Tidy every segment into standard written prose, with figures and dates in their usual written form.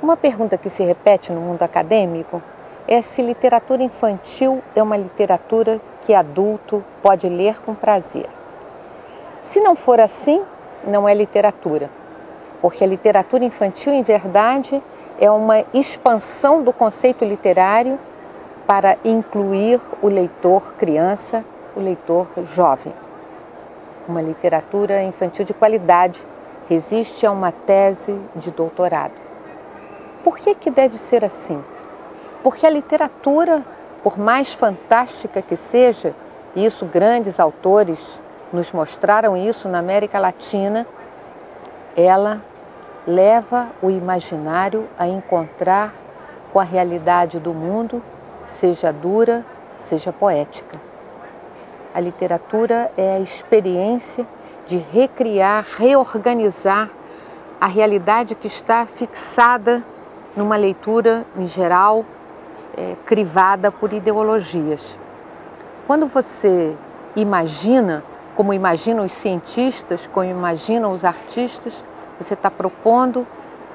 Uma pergunta que se repete no mundo acadêmico é se literatura infantil é uma literatura que adulto pode ler com prazer. Se não for assim, não é literatura, porque a literatura infantil, em verdade, é uma expansão do conceito literário para incluir o leitor criança, o leitor jovem. Uma literatura infantil de qualidade resiste a uma tese de doutorado. Por que deve ser assim? Porque a literatura, por mais fantástica que seja, e isso grandes autores nos mostraram isso na América Latina, ela leva o imaginário a encontrar com a realidade do mundo, seja dura, seja poética. A literatura é a experiência de recriar, reorganizar a realidade que está fixada numa leitura, em geral, crivada por ideologias. Quando você imagina, como imaginam os cientistas, como imaginam os artistas, você está propondo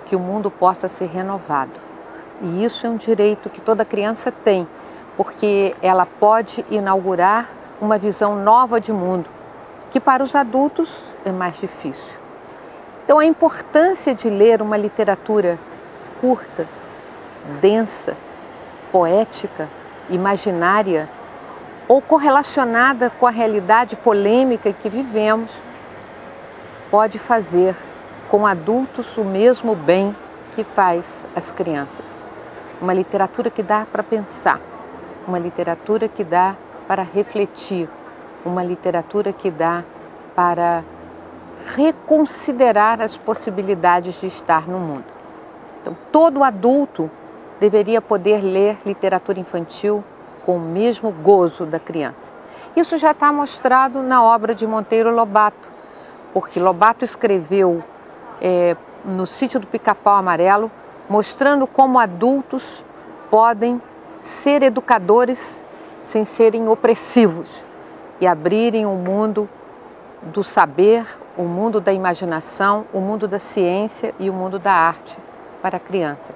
que o mundo possa ser renovado. E isso é um direito que toda criança tem, porque ela pode inaugurar uma visão nova de mundo, que para os adultos é mais difícil. Então a importância de ler uma literatura curta, densa, poética, imaginária ou correlacionada com a realidade polêmica que vivemos, pode fazer com adultos o mesmo bem que faz as crianças. Uma literatura que dá para pensar, uma literatura que dá para refletir, uma literatura que dá para reconsiderar as possibilidades de estar no mundo. Então, todo adulto deveria poder ler literatura infantil com o mesmo gozo da criança. Isso já está mostrado na obra de Monteiro Lobato, porque Lobato escreveu no Sítio do Pica-Pau Amarelo, mostrando como adultos podem ser educadores sem serem opressivos e abrirem o mundo do saber, o mundo da imaginação, o mundo da ciência e o mundo da arte para a criança.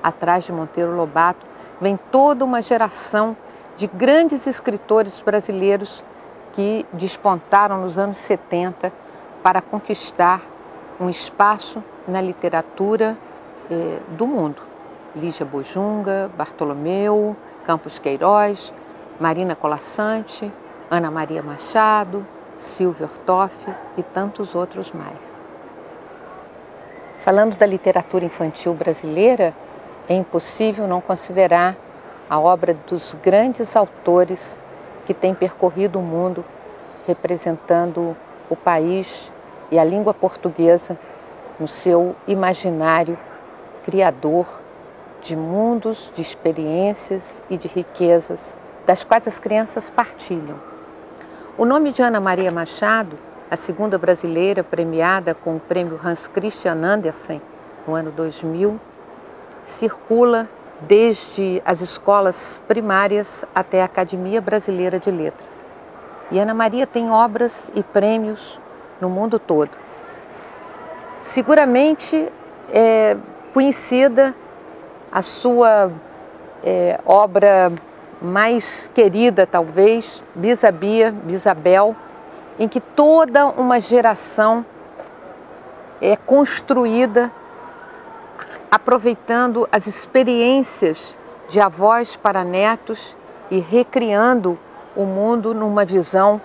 Atrás de Monteiro Lobato vem toda uma geração de grandes escritores brasileiros que despontaram nos anos 70 para conquistar um espaço na literatura do mundo. Lígia Bojunga, Bartolomeu, Campos Queiroz, Marina Colasanti, Ana Maria Machado, Silvia Ortoff e tantos outros mais. Falando da literatura infantil brasileira, é impossível não considerar a obra dos grandes autores que têm percorrido o mundo representando o país e a língua portuguesa no seu imaginário criador de mundos, de experiências e de riquezas das quais as crianças partilham. O nome de Ana Maria Machado, a segunda brasileira premiada com o prêmio Hans Christian Andersen no ano 2000, circula desde as escolas primárias até a Academia Brasileira de Letras. E Ana Maria tem obras e prêmios no mundo todo. Seguramente é conhecida a sua obra mais querida, talvez, Bisabel, em que toda uma geração é construída aproveitando as experiências de avós para netos e recriando o mundo numa visão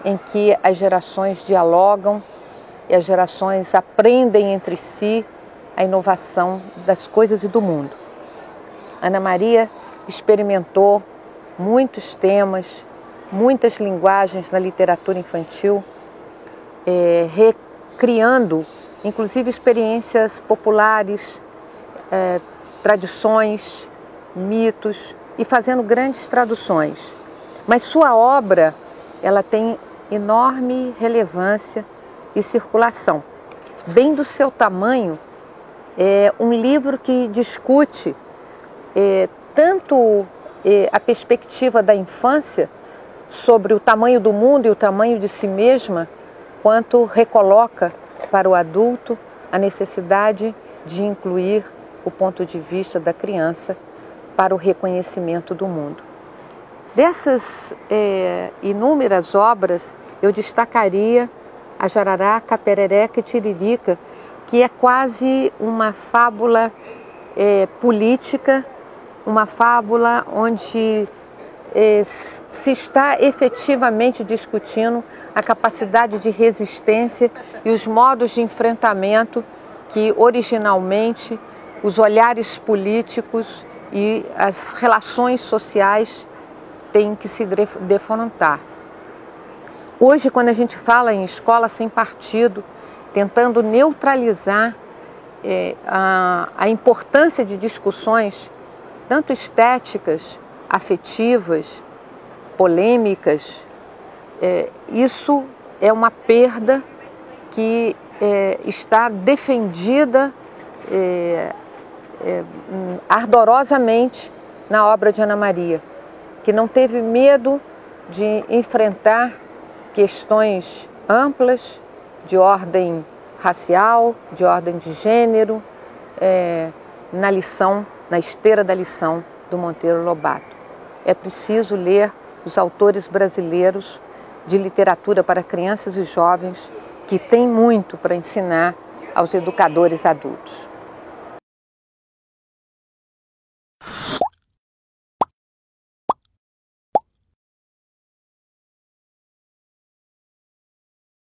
em que as gerações dialogam e as gerações aprendem entre si a inovação das coisas e do mundo. Ana Maria experimentou muitos temas, muitas linguagens na literatura infantil, recriando, inclusive, experiências populares, tradições, mitos e fazendo grandes traduções. Mas sua obra, ela tem enorme relevância e circulação. Bem do seu tamanho, é um livro que discute tanto a perspectiva da infância sobre o tamanho do mundo e o tamanho de si mesma, quanto recoloca para o adulto a necessidade de incluir o ponto de vista da criança para o reconhecimento do mundo. Dessas inúmeras obras, eu destacaria a Jararaca, Perereca e Tiririca, que é quase uma fábula política, uma fábula onde se está efetivamente discutindo a capacidade de resistência e os modos de enfrentamento que originalmente os olhares políticos e as relações sociais têm que se defrontar. Hoje, quando a gente fala em escola sem partido, tentando neutralizar a importância de discussões tanto estéticas, afetivas, polêmicas, isso é uma perda que está defendida ardorosamente na obra de Ana Maria, que não teve medo de enfrentar questões amplas de ordem racial, de ordem de gênero, na esteira da lição do Monteiro Lobato. É preciso ler os autores brasileiros de literatura para crianças e jovens que têm muito para ensinar aos educadores adultos.